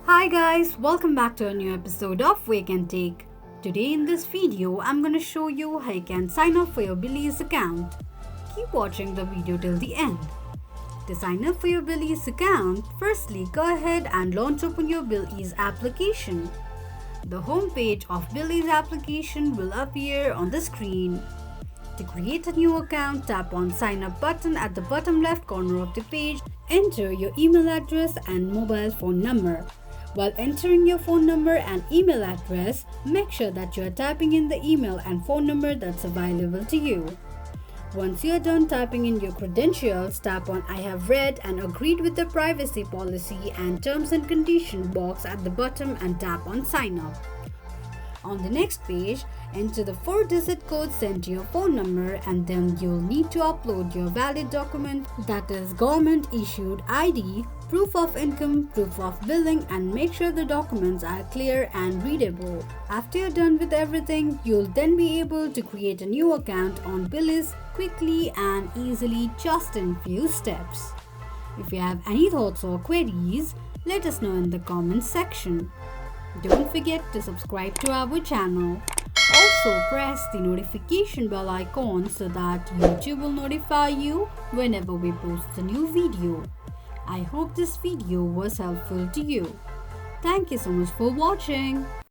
Hi guys, welcome back to a new episode of Wake&Tech. Today in this video, I'm gonna show you how you can sign up for your BillEase account. Keep watching the video till the end. To sign up for your BillEase account, firstly go ahead and launch open your BillEase application. The home page of BillEase application will appear on the screen. To create a new account, tap on sign up button at the bottom left corner of the page. Enter your email address and mobile phone number. While entering your phone number and email address, make sure that you are typing in the email and phone number that's available to you. Once you are done typing in your credentials, tap on I have read and agreed with the privacy policy and terms and condition box at the bottom and tap on sign up. On the next page, enter the 4-digit code sent to your phone number and then you'll need to upload your valid document, that is government issued ID, proof of income, proof of billing, and make sure the documents are clear and readable. After you're done with everything, you'll then be able to create a new account on BillEase quickly and easily just in few steps. If you have any thoughts or queries, let us know in the comments section. Don't forget to subscribe to our channel. Also press the notification bell icon so that YouTube will notify you whenever we post a new video. I hope this video was helpful to you. Thank you so much for watching.